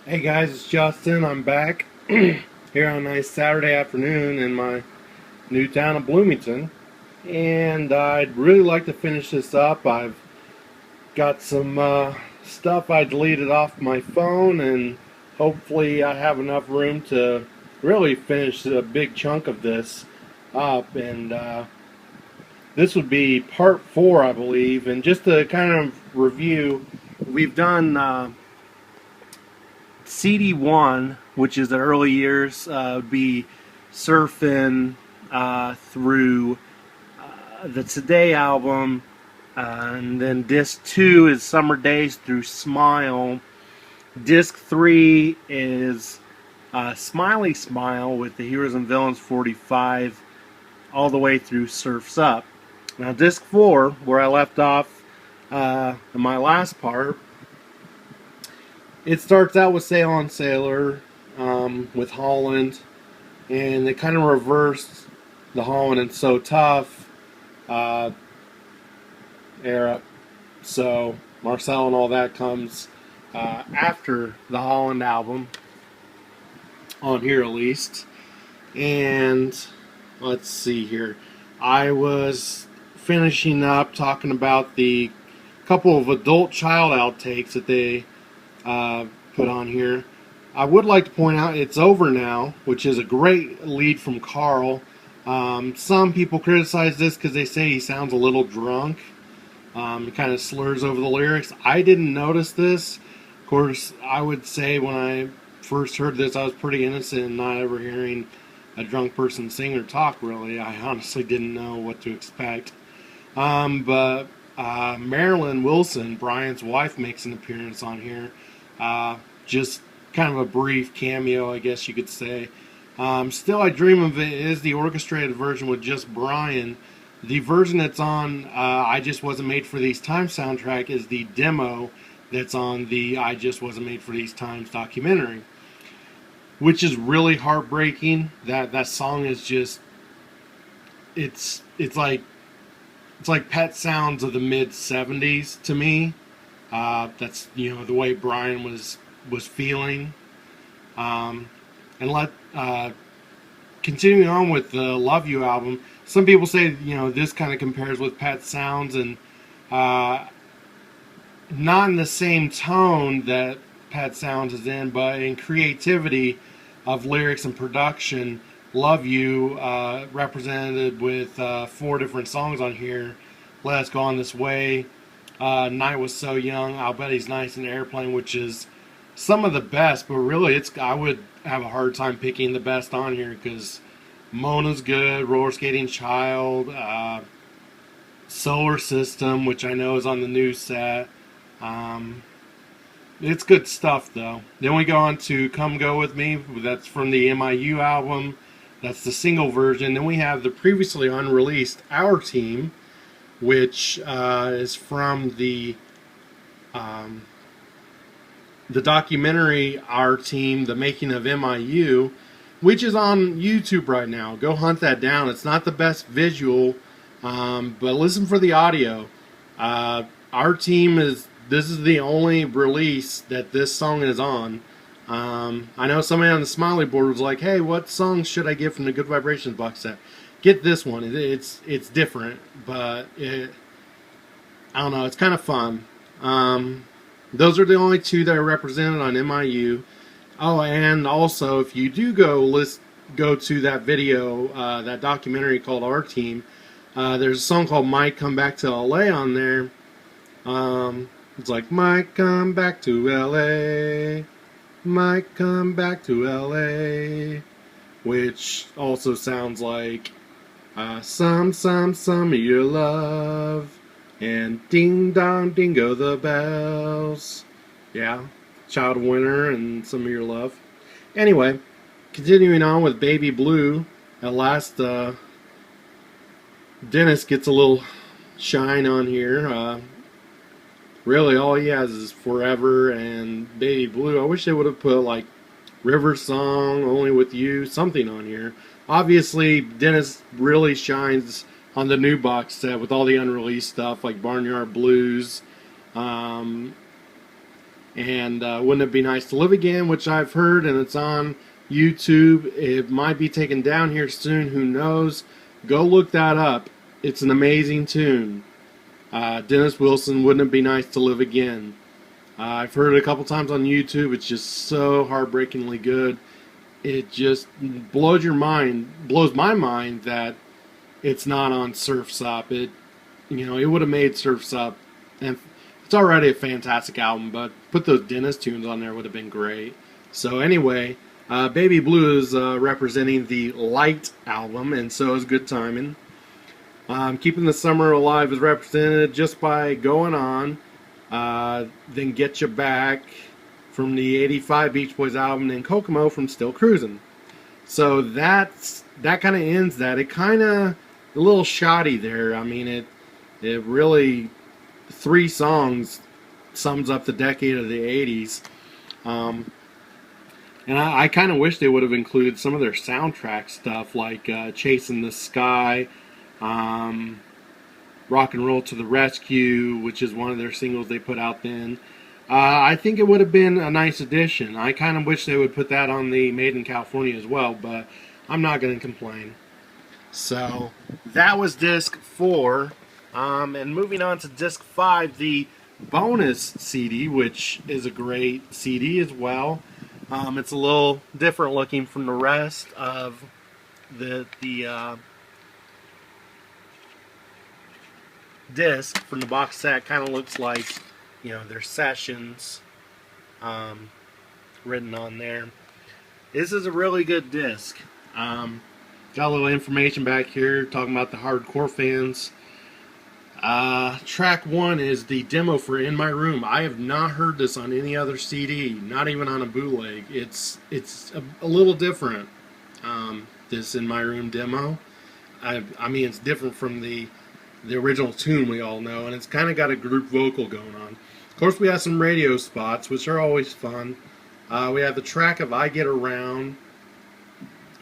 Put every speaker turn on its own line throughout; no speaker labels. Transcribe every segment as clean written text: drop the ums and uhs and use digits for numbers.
Hey guys, it's Justin. I'm back here on a nice Saturday afternoon in my new town of Bloomington. And I'd really like to finish this up. I've got some stuff I deleted off my phone, and hopefully, I have enough room to really finish a big chunk of this up. And this would be part 4, I believe. And just to kind of review, we've done. CD1, which is the early years, would be surfing through the Today album, and then disc 2 is Summer Days through Smile. Disc 3 is Smiley Smile with the Heroes and Villains 45 all the way through Surf's Up. Now disc 4, where I left off in my last part, it starts out with Sail on Sailor with Holland, and they kind of reversed the Holland and So Tough era. So Marcel and all that comes after the Holland album, on here at least. And let's see here. I was finishing up talking about the couple of adult child outtakes that they put on here. I would like to point out It's Over Now, which is a great lead from Carl. Some people criticize this because they say he sounds a little drunk. He kind of slurs over the lyrics. I didn't notice this. Of course, I would say when I first heard this, I was pretty innocent in not ever hearing a drunk person sing or talk, really. I honestly didn't know what to expect. But Marilyn Wilson, Brian's wife, makes an appearance on here. Just kind of a brief cameo, I guess you could say. Still I Dream of It is the orchestrated version with just Brian. The version that's on I Just Wasn't Made for These Times soundtrack is the demo that's on the I Just Wasn't Made for These Times documentary, which is really heartbreaking. That song is just it's like Pet Sounds of the mid '70s to me. That's the way Brian was feeling. And continuing on with the Love You album, some people say this kind of compares with Pet Sounds, and not in the same tone that Pet Sounds is in, but in creativity of lyrics and production. Love You, represented with 4 different songs on here. Let Us Go On This Way, Night Was So Young, I'll Bet He's Nice, and Airplane, which is some of the best, but really I would have a hard time picking the best on here, because Mona's good, Roller Skating Child, Solar System, which I know is on the new set. It's good stuff, though. Then we go on to Come Go With Me. That's from the MIU album. That's the single version. Then we have the previously unreleased Our Team, which is from the documentary Our Team, The Making of MIU, which is on YouTube right now. Go hunt that down. It's not the best visual, but listen for the audio. Our Team this is the only release that this song is on. I know somebody on the Smiley board was like, hey, what songs should I get from the Good Vibrations box set? Get this one. It's different, but I don't know. It's kind of fun. Those are the only 2 that are represented on MIU. Oh, and also, if you do go to that video, that documentary called Our Team, there's a song called Might Come Back to LA on there. It's like, might come back to LA, might come back to LA, which also sounds like some of your love, and ding dong dingo the bells. Yeah, Child of Winter and Some of Your Love. Anyway, continuing on with Baby Blue. At last, Dennis gets a little shine on here. Really, all he has is Forever and Baby Blue. I wish they would have put like River Song, Only With You, something on here. Obviously, Dennis really shines on the new box set with all the unreleased stuff like Barnyard Blues, And Wouldn't It Be Nice to Live Again, which I've heard, and it's on YouTube. It might be taken down here soon, who knows. Go look that up. It's an amazing tune. Dennis Wilson, Wouldn't It Be Nice to Live Again. I've heard it a couple times on YouTube. It's just so heartbreakingly good. It just blows my mind that it's not on Surf's Up. It would have made Surf's Up, and it's already a fantastic album, but put those Dennis tunes on there would have been great. So anyway, Baby Blue is representing the Light album, and so is Good Timing. Keeping the Summer Alive is represented just by Going On, then Get You Back from the '85 Beach Boys album, and Kokomo from Still Cruising. So that kind of ends that. It kind of a little shoddy there. I mean, it really, 3 songs sums up the decade of the '80s. And I kind of wish they would have included some of their soundtrack stuff, like Chasing the Sky, Rock and Roll to the Rescue, which is one of their singles they put out then. I think it would have been a nice addition. I kind of wish they would put that on the Made in California as well, but I'm not going to complain. So that was disc 4. And moving on to disc 5, the bonus CD, which is a great CD as well. It's a little different looking from the rest of the disc from the box set. Kind of looks like, their sessions written on there. This is a really good disc. Got a little information back here talking about the hardcore fans. Track 1 is the demo for In My Room. I have not heard this on any other CD, not even on a bootleg. It's a little different, this In My Room demo. I mean, it's different from the original tune we all know, and it's kind of got a group vocal going on. Of course, we have some radio spots, which are always fun. We have the track of I Get Around,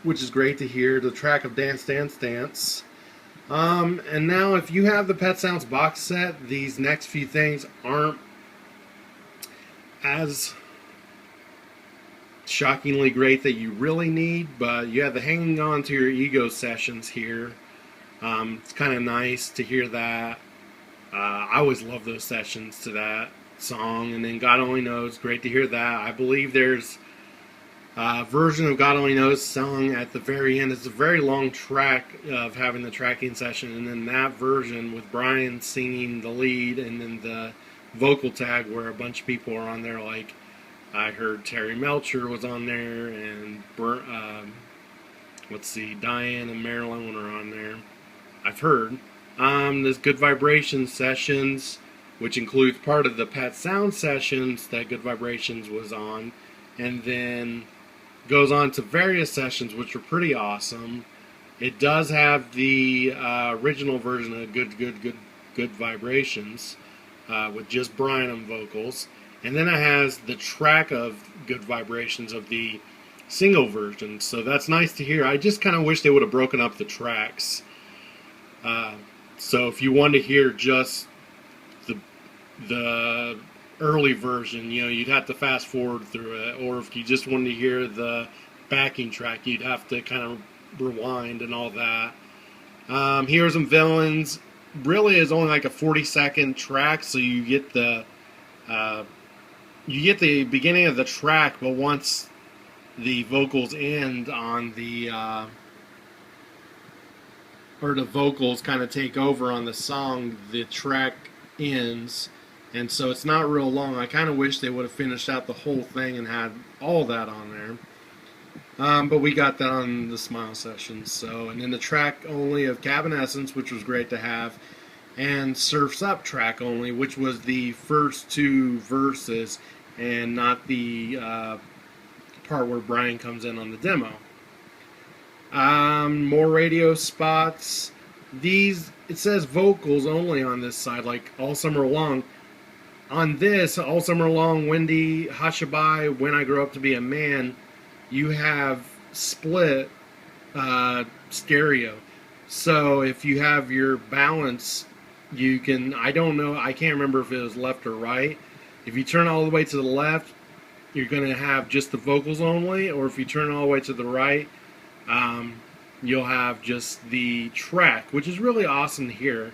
which is great to hear. The track of Dance, Dance, Dance. And now, if you have the Pet Sounds box set, these next few things aren't as shockingly great that you really need, but you have the Hanging On to Your Ego sessions here. It's kind of nice to hear that. I always love those sessions to that song. And then God Only Knows, great to hear that. I believe there's a version of God Only Knows sung at the very end. It's a very long track of having the tracking session, and then that version with Brian singing the lead, and then the vocal tag where a bunch of people are on there, like I heard Terry Melcher was on there, and Diane and Marilyn are on there. I've heard. There's Good Vibrations sessions, which includes part of the Pet Sound sessions that Good Vibrations was on, and then goes on to various sessions, which are pretty awesome. It does have the original version of Good Vibrations, with just Brian on vocals, and then it has the track of Good Vibrations of the single version. So that's nice to hear. I just kind of wish they would have broken up the tracks. So if you want to hear just the early version, you'd have to fast forward through it, or if you just wanted to hear the backing track, you'd have to kind of rewind and all that. Heroes and Villains really is only like a 40-second track, so you get the beginning of the track, but once the vocals end on the or the vocals kind of take over on the song, the track ends. And so it's not real long. I kind of wish they would have finished out the whole thing and had all that on there. But we got that on the Smile sessions. So, and then the track only of Cabin Essence, which was great to have, and Surf's Up track only, which was the first 2 verses and not the part where Brian comes in on the demo. More radio spots. These, it says vocals only on this side, like All Summer Long. On this, All Summer Long, Wendy, Hushaby, When I Grow Up to Be a Man, you have split stereo. So if you have your balance, you can, I don't know, I can't remember if it was left or right. If you turn all the way to the left, you're going to have just the vocals only, or if you turn all the way to the right, you'll have just the track, which is really awesome to hear.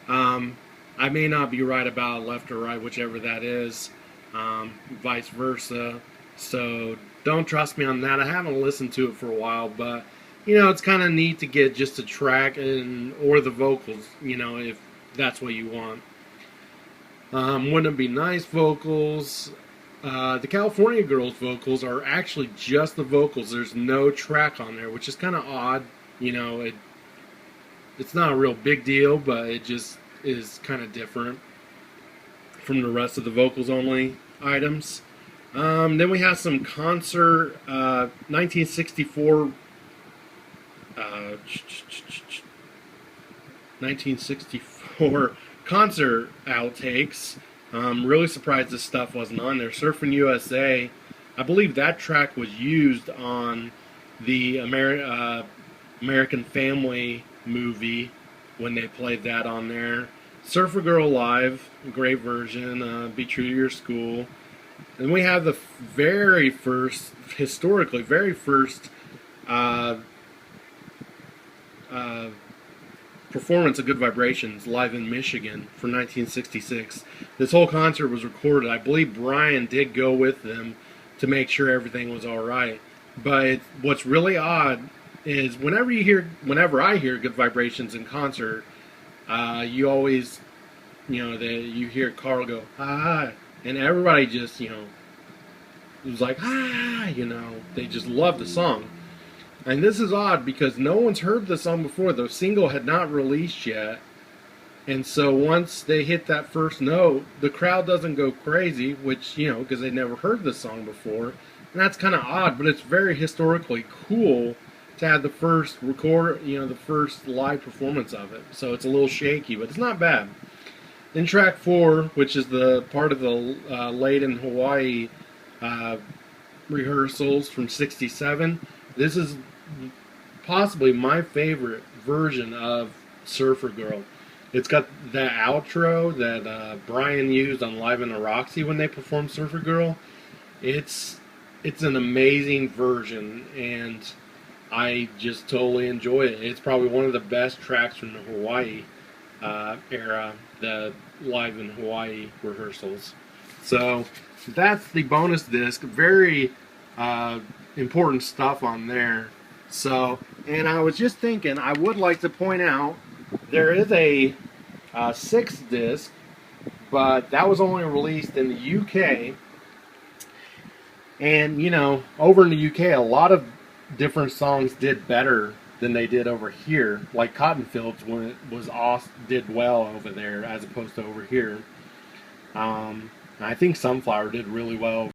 I may not be right about left or right, whichever that is, vice versa. So don't trust me on that. I haven't listened to it for a while, but you know, it's kind of neat to get just a track and or the vocals, you know, if that's what you want. Wouldn't it be nice vocals? The California Girls vocals are actually just the vocals. There's no track on there, which is kind of odd. You know, it's not a real big deal, but it just is kind of different from the rest of the vocals only items. Then we have some concert 1964 1964 concert outtakes. Really surprised this stuff wasn't on there. Surfing USA, I believe that track was used on the American Family movie when they played that on there. Surfer Girl Live, great version. Be True to Your School. And we have the very first, historically, very first performance of Good Vibrations live in Michigan from 1966. This whole concert was recorded. I believe Brian did go with them to make sure everything was all right. But what's really odd is whenever I hear Good Vibrations in concert, you always, you know, you hear Carl go, ah, and everybody just, you know, was like, ah, you know, they just love the song. And this is odd because no one's heard the song before. The single had not released yet. And so once they hit that first note, the crowd doesn't go crazy, which, you know, because they never heard the song before. And that's kind of odd, but it's very historically cool to have the first the first live performance of it. So it's a little shaky, but it's not bad. Then track 4, which is the part of the Late in Hawaii rehearsals from '67. This is possibly my favorite version of Surfer Girl. It's got that outro that Brian used on Live in the Roxy when they performed Surfer Girl. It's an amazing version, and I just totally enjoy it. It's probably one of the best tracks from the Hawaii era, the Live in Hawaii rehearsals. So that's the bonus disc. Very important stuff on there. So, and I was just thinking, I would like to point out there is a 6th disc, but that was only released in the UK. And you know, over in the UK, a lot of different songs did better than they did over here. Like Cotton Fields, when it was did well over there as opposed to over here. I think Sunflower did really well